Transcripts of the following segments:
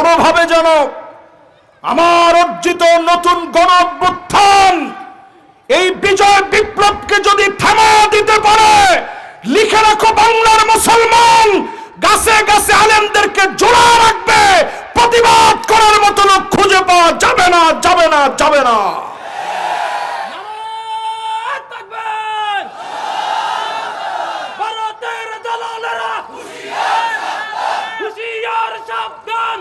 কোনোভাবে যেন আমার অর্জিত নতুন গণ অভ্যুত্থান এই বিজয় বিপ্লবকে যদি থামা দিতে পারে, লিখে রাখো বাংলার মুসলমান, গাছে গাছে আলেমদেরকে জোড়া রাখবে, প্রতিবাদ করার মতো লোক খুঁজে পাওয়া যাবে না, যাবে না, যাবে না। ভারতের দালালেরা হুঁশিয়ার সাবধান,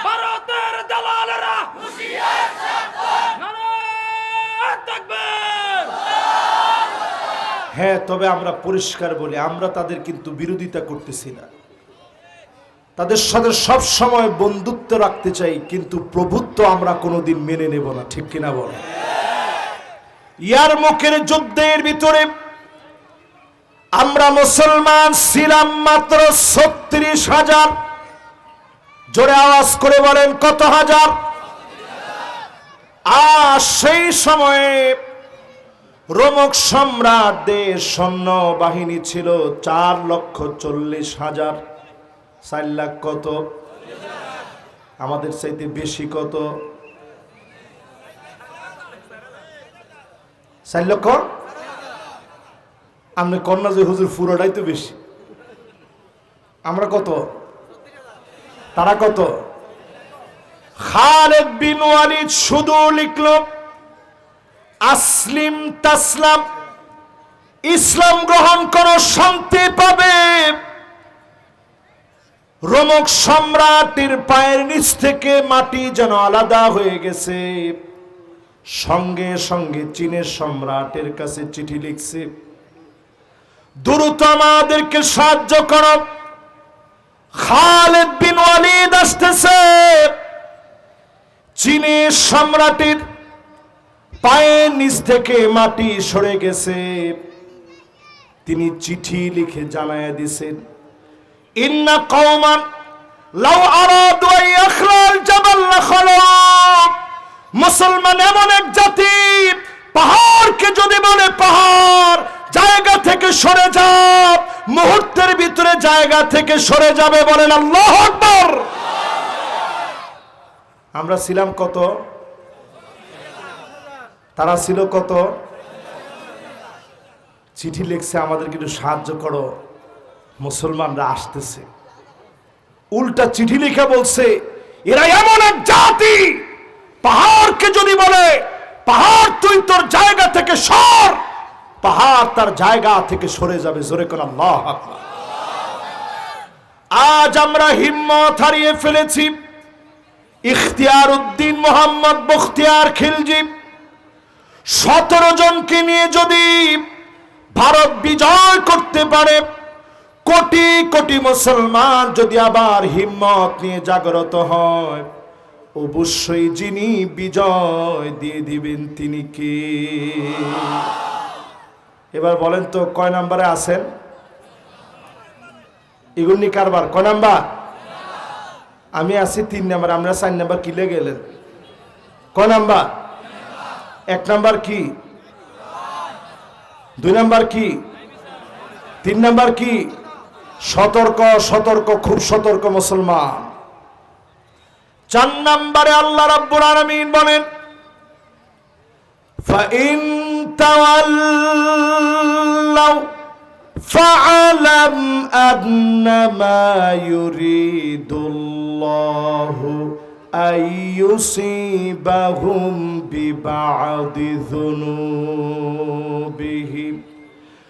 ভারতের দালালেরা হুঁশিয়ার সাবধান। নারায়ে তাকবীর। হ্যাঁ, তবে আমরা পরিষ্কার বলি, আমরা তাদের কিন্তু বিরোধিতা করতেছি না, তাদের সাথে সব সময় বন্ধুত্ব রাখতে চাই, কিন্তু প্রভুত্ব আমরা কোনোদিন মেনে নেব না, ঠিক কিনা বলে? ইয়ারমুকের যুদ্ধের ভিতরে আমরা মুসলমান ছিলাম মাত্র ৩৬,০০০। জোরে আওয়াজ করে বলেন কত হাজার? আর সেই সময়ে রোমক সম্রাটদের সৈন্য বাহিনী ছিল ৪,৪০,০০০। ৪ লাখ কত? আমাদের চাইতে বেশি কত? ৪ লক্ষ। আপনি কন্যা যে হুজুর পুরোটাই তো বেশি। আমরা কত? তারা কত? খালিদ বিন ওয়ালিদ শুধু লিখল আসলিম তাসলাম, ইসলাম গ্রহণ করো শান্তি পাবে। রোমক সম্রাটের পায়ের নিচ থেকে মাটি যেন আলাদা হয়ে গেছে। সঙ্গে সঙ্গে চীনের সম্রাটের কাছে চিঠি লিখছে, দ্রুত আমাদেরকে সাহায্য করো, খালিদ বিন ওয়ালিদ আসতেছে। চীনের সম্রাটের পায়ের নিচ থেকে মাটি সরে গেছে। তিনি চিঠি লিখে জানায়া দিয়েছেন, ইন্না কওমান লাউ আরাদু আন ইয়াখলাল জাবাল লাখালা। মুসলমান এমন এক জাতি, পাহাড়কে যদি বলে পাহাড় জায়গা থেকে সরে যাও, মুহূর্তের ভিতরে জায়গা থেকে সরে যাবে। বলেন আল্লাহু আকবার। আমরা ছিলাম কত? তারা ছিল কত? চিঠি লিখছে, আমাদেরকে একটু সাহায্য করো, মুসলমানরা আসতেছে। উল্টা চিঠি লিখে বলছে, এরা এমন এক জাতি, পাহাড়কে যদি বলে পাহাড় তুই তোর জায়গা থেকে সর, পাহাড় তার জায়গা থেকে সরে যাবে। জোরে কোন আল্লাহু আকবার। আজ আমরা হিম্মত হারিয়ে ফেলেছি। ইখতিয়ার উদ্দিন মোহাম্মদ বখতিয়ার খিলজি ১৭ জনকে নিয়ে যদি ভারত বিজয় করতে পারে, কোটি কোটি মুসলমান যদি আবার হিম্মত নিয়ে জাগ্রত হয়, অবশ্যই যিনি বিজয় দিয়ে দিবেন তিনি কে? এবার বলেন তো কয় নাম্বারে আছেন? এগুলি কারবার কয় নাম্বার? আমি আছি ৩ নাম্বার, আমরা ৪ নাম্বার কিলে গেলেন। কয় নাম্বার? ১ নাম্বার কি? ২ নাম্বার কি? ৩ নাম্বার কি? সতর্ক, সতর্ক, খুব সতর্ক মুসলমান। ৪ নাম্বারে আল্লাহ রাব্বুল আলামিন বলেন, ফাইন তাওয়াল্লাউ ফাআলাম আন্নামা ইউরিদুল্লাহু আইয়ুসিবাহুম বিবাদি যুনুবিহিম।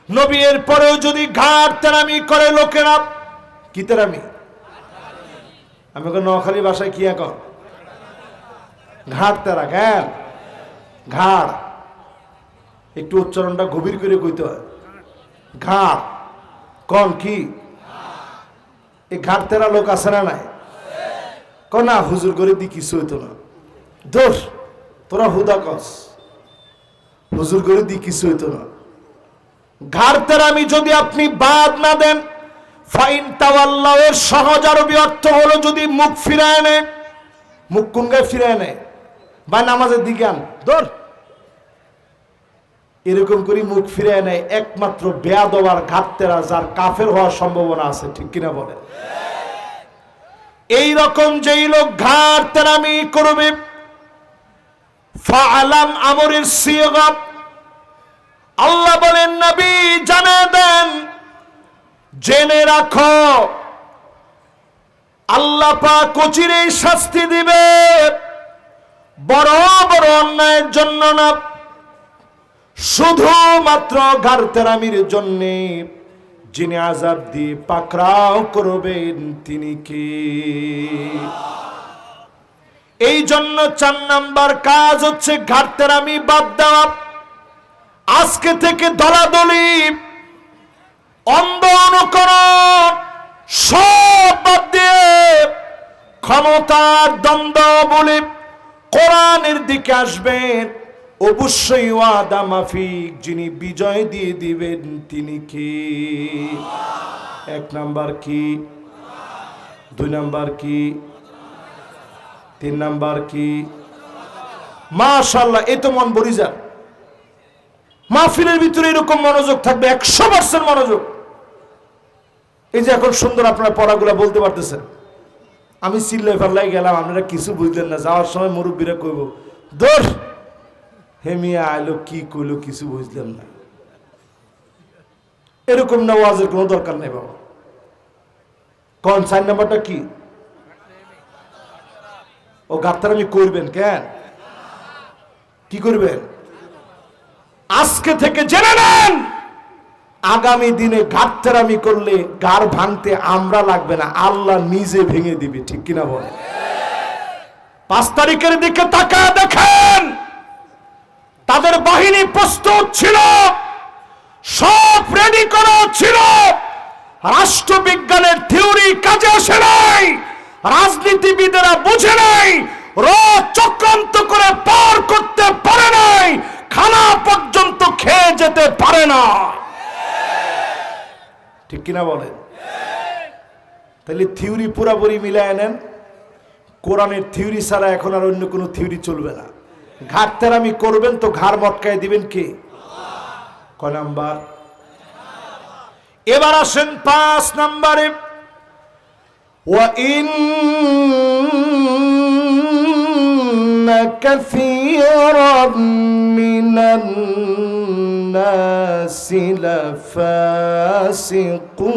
নবী এর পরেও যদি ঘাট তেরামি করে লোকেরা, কি তেরামি? আমি নোয়াখালী ভাষায় কি এখন ঘাট তেরা, জ্ঞান ঘাড়, একটু উচ্চারণটা গভীর করে কইতে হয়। ঘাট কোন কি? এই ঘাট তেরা লোক আছে না নাই? না হুজুর করে দি কিছু হইতো না, দোষ তোরা হুদা কস, হুজুর করে দি কিছু হইতো না। ঘাড় তেরামি যদি আপনি বাদ না দেন, ফাইন তাওয়াল্লাহ এর সহজ আরবি অর্থ হলো যদি মুখ ফিরায় নেয়। মুখ কোন গায়ে ফিরায় নেয়? বা নামাজের দিকে আন, ধর এরকম করে মুখ ফিরায় নেয় একমাত্র বেয়াদব আর ঘাট তেরা, যার কাফের হওয়ার সম্ভাবনা আছে, ঠিক কিনা বলে? এই রকম যেই লোক ঘাড় তেরামি করবে, ফাআলাম আমরের সিগা, আল্লাহ বলেন নবী জানা দেন, জেনে রাখো আল্লাহ পাক কচিরেই শাস্তি দিবে, বড় বড় অন্যায়ের জন্য না, শুধুমাত্র ঘাড় তেরামির জন্য যিনি আযাব দিয়ে পাকড়াও করবেন তিনি কে? এই জন্য 4 নাম্বার কাজ হচ্ছে ঘাড় তেরামি বাদ দেওয়া। আজকে থেকে দলাদলি, অন্ধ অনুকরণ সব বাদ দিয়ে ক্ষমতার দ্বন্দ্ব বলে কোরআনের দিকে আসবেন। অবশ্যই ওয়াদা মাফিক যিনি বিজয় দিয়ে দিবেন তিনি কে? 1 নাম্বার কি, 2 নাম্বার কি, 3 নাম্বার কি? মাশাআল্লাহ, এই তো মন ভরে যায়। মাহফিলের ভিতরে এরকম মনোযোগ থাকবে, 100% মনোযোগ। এই যে এখন সুন্দর আপনারা পড়াগুলা বলতে পারতেছেন। আমি চিল্লাই ফাল্লাই গেলাম, আপনারা কিছু বুঝলেন না। যাওয়ার সময় মুরব্বীরা কইব, দোষ হেমিয়া আইলো কি কইলো কিছু বুঝলাম না। এরকম না, ওয়াজের কোনো দরকার নেই বাবা। কোন 4 নাম্বারটা কি? ও গাত্তারামি করবেন কেন? কি করবেন? আজকে থেকে জেনে নেন, আগামী দিনে গাত্তারামি করলে গাড় ভাঙতে আমরা লাগবে না, আল্লাহ নিজে ভেঙে দিবে। ঠিক কিনা বলে? 5 তারিখের দিকে তাকায় দেখেন, তাদের বাহিনী প্রস্তুত ছিল, সব রেডি করা ছিল। রাষ্ট্রবিজ্ঞানের থিওরি কাজে আসে নাই, রাজনীতিবিদেরা বুঝে নাই, চক্রান্ত করে পার করতে পারে নাই, খানা পর্যন্ত খেয়ে যেতে পারে না। ঠিক কিনা বলেন? তাহলে থিওরি পুরাপুরি মিলায় নেন। কোরআনের থিওরি ছাড়া এখন আর অন্য কোনো থিওরি চলবে না। ঘাড় তেরামি করবেন তো ঘাড় মটকায় দিবেন কে? কয় নাম্বার? এবার আসেন 5 নাম্বারে। ওয়াইন্না কাসীরাম মিনান নাসি লাফাসিকুন।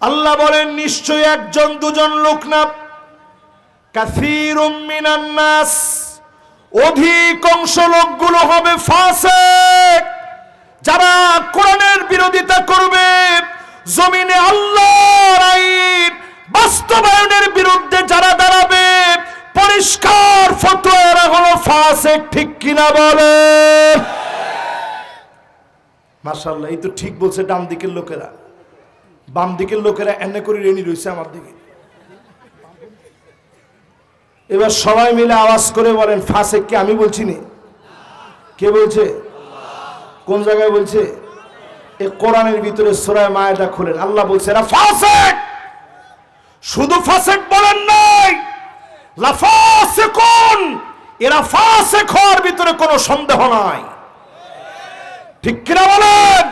আল্লাহ বলেন নিশ্চয় 1-2 লোক না, কাসীরুম মিনান নাস, অধিকাংশ লোকগুলো হবে ফাসিক, যারা কোরআনের বিরোধিতা করবে, জমিনে আল্লাহর আইন বাস্তবায়নের বিরুদ্ধে যারা দাঁড়াবে, পরিষ্কার ফতোয়া, এরা হলো ফাসিক। ঠিক কিনা বলে? মাশাআল্লাহ, এই তো ঠিক বলছে ডান দিকের লোকেরা। বাম দিকের লোকেরা এনে করে রেনি রয়েছে আমার দিকে। এবার সবাই মিলে আওয়াজ করে বলেন ফাসিক কে? আমি বলছি না, কে বলছে? কোন জায়গায় বলছে? এই কোরআনের ভিতরে সূরা মায়েদা খুলেন, আল্লাহ বলছে এরা ফাসিক। শুধু ফাসিক বলেন নাই, লাফাসিকুন, এরা ফাসিক হওয়ার ভিতরে কোনো সন্দেহ নাই। ঠিক কিনা বলেন?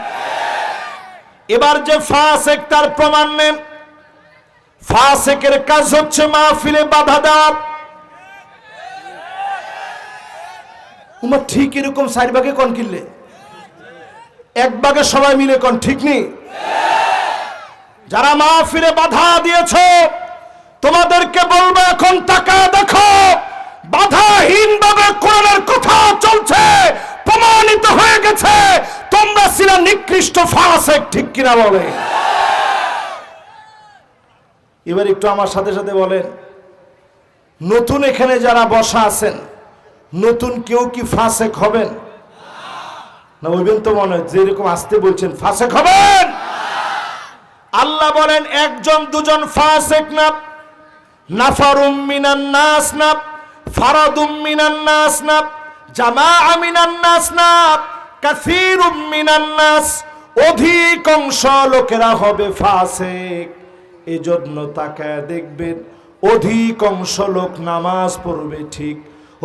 এবার যে ফাসিক তার প্রমাণ নেন। ফাসিকের কাজ হচ্ছে মাহফিলে বাধা দেওয়া। উমা ঠিক এরকম 4 ভাগে কোন কিনলে, 1 ভাগে সবাই মিলে কোন ঠিক নেই? যারা মাহফিলে বাধা দিয়েছো তোমাদেরকে বলবো, এখন তাকায় দেখো, বাধাহীন ভাবে কোরআনের কথা চলছে, প্রমাণিত হয়ে গেছে তোমরা ছিল নিকৃষ্ট ফাসিক। ঠিক কিনা বলে? এবার একটু আমার সাথে সাথে বলেন, নতুন এখানে যারা বসা আছেন, নতুন কেউ কি ফাসিক হবেন না? হইবেন তো মনে হয়, যেরকম আসতে বলছেন ফাসিক হবেন। আল্লাহ বলেন 1-2 ফাসিক না, নাফারুম মিনান নাস না, ফারাদুম মিনান নাস না, জামাআ মিনান নাস না, কাসীরুম মিনান নাস, অধিকাংশ লোকেরা হবে ফাসিক। এজন্য তাকায় দেখবেন, অধিকাংশ লোক নামাজ পড়বে ঠিক,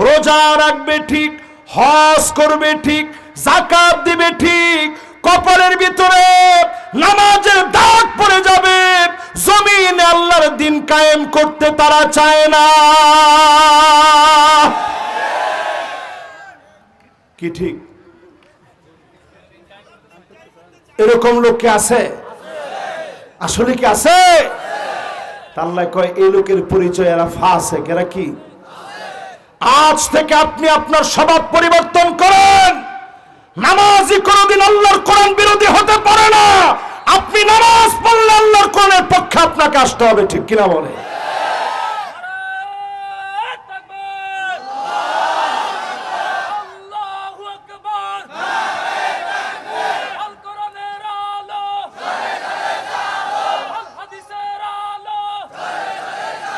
রোজা রাখবে ঠিক, হজ করবে ঠিক, যাকাত দিবে ঠিক, কপালের ভিতরে নামাজের দাগ পড়ে যাবে, জমিনে আল্লাহর দিন কায়েম করতে তারা চায় না। কি ঠিক? এরকম লোক কি আছে? আসলে কি আছে? আল্লাহ কয় এই লোকের পরিচয় এরা ফাসিক। এরা কি? আজ থেকে আপনি আপনার স্বভাব পরিবর্তন করেন। নামাজি কোনদিন আল্লাহর কোরআন বিরোধী হতে পারে না। আপনি নামাজ পড়লে আল্লাহর কোরআনের পক্ষে আপনাকে আসতে হবে, ঠিক কিনা বলে?